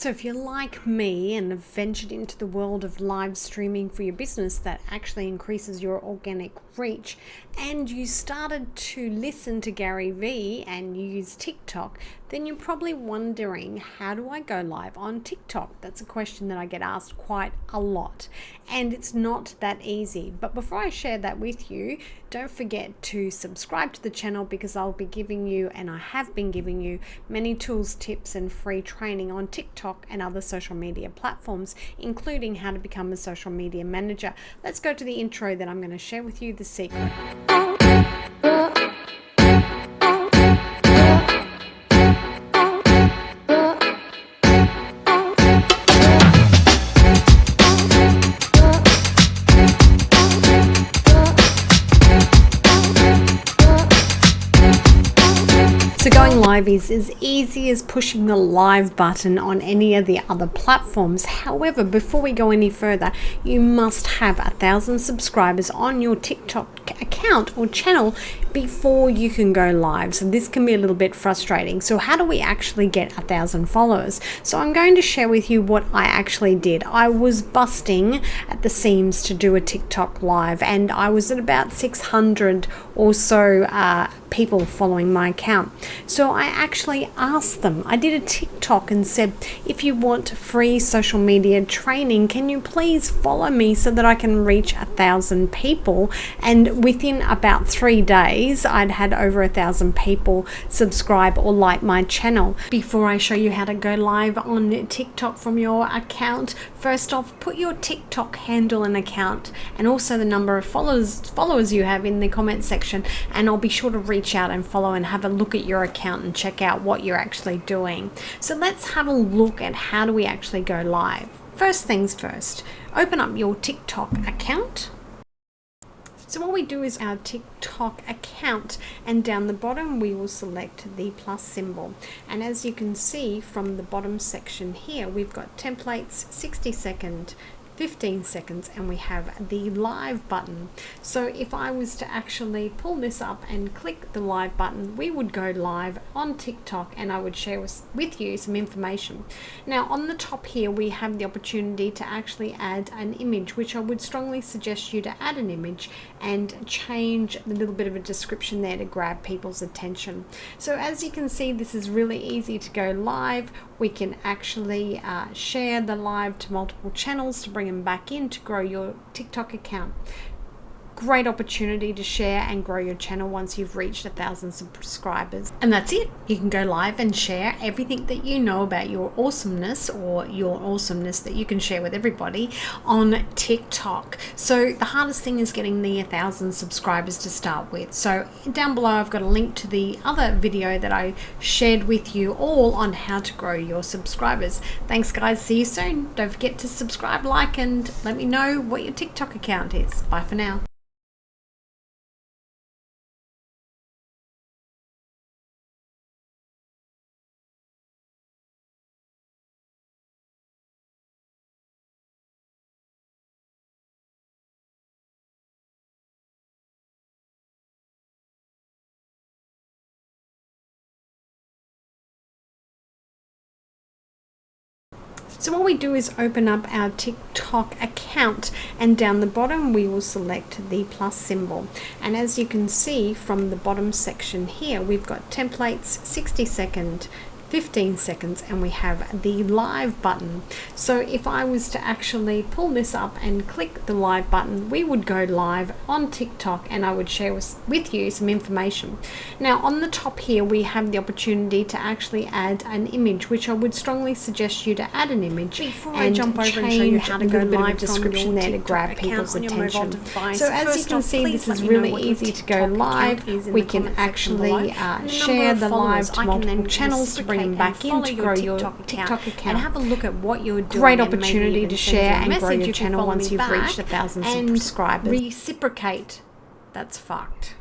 So if you're like me and have ventured into the world of live streaming for your business that actually increases your organic reach, and you started to listen to Gary Vee and use TikTok, then you're probably wondering, how do I go live on TikTok? That's a question that I get asked quite a lot, and it's not that easy. But before I share that with you, don't forget to subscribe to the channel, because I'll be giving you, and I have been giving you, many tools, tips and free training on TikTok and other social media platforms, including how to become a social media manager. Let's go to the intro that I'm going to share with you, the secret. So going live is as easy as pushing the live button on any of the other platforms. However, before we go any further, you must have 1,000 subscribers on your TikTok account or channel before you can go live. So this can be a little bit frustrating. So how do we actually get 1,000 followers? So I'm going to share with you what I actually did. I was busting at the seams to do a TikTok live, and I was at about 600 or so people following my account. So I actually asked them, I did a TikTok and said, if you want free social media training, can you please follow me so that I can reach 1,000 people? And within about 3 days, I'd had over 1,000 people subscribe or like my channel. Before I show you how to go live on TikTok from your account, first off, put your TikTok handle and account and also the number of followers you have in the comment section, and I'll be sure to reach out and follow and have a look at your account and check out what you're actually doing. So let's have a look at how do we actually go live. First things first, open up your TikTok account. So what we do is our TikTok account, and down the bottom we will select the plus symbol, and as you can see from the bottom section here, we've got templates, 60-second, 15 seconds, and we have the live button. So if I was to actually pull this up and click the live button, we would go live on TikTok, and I would share with you some information. Now on the top here we have the opportunity to actually add an image, which I would strongly suggest you to add an image and change a little bit of a description there to grab people's attention. So as you can see, this is really easy to go live. We can actually share the live to multiple channels to bring them back in to grow your TikTok account. Great opportunity to share and grow your channel once you've reached 1,000 subscribers. And that's it. You can go live and share everything that you know about your awesomeness, or your awesomeness that you can share with everybody on TikTok. So the hardest thing is getting the 1,000 subscribers to start with. So down below I've got a link to the other video that I shared with you all on how to grow your subscribers. Thanks guys, see you soon. Don't forget to subscribe, like, and let me know what your TikTok account is. Bye for now. So what we do is open up our TikTok account, and down the bottom we will select the plus symbol, and as you can see from the bottom section here, we've got templates, 60-second, 15 seconds, and we have the live button. So if I was to actually pull this up and click the live button, we would go live on TikTok, and I would share with you some information. Now on the top here we have the opportunity to actually add an image, which I would strongly suggest you to add an image before I jump over and show you how to go live description there to grab people's attention. So as you can see, this is really easy to go live. We can actually share the live to multiple channels to bring them back in to grow your TikTok account, and have a look at what you're doing. Great opportunity to share and grow your channel once you've reached 1,000 subscribers. Reciprocate. That's fucked.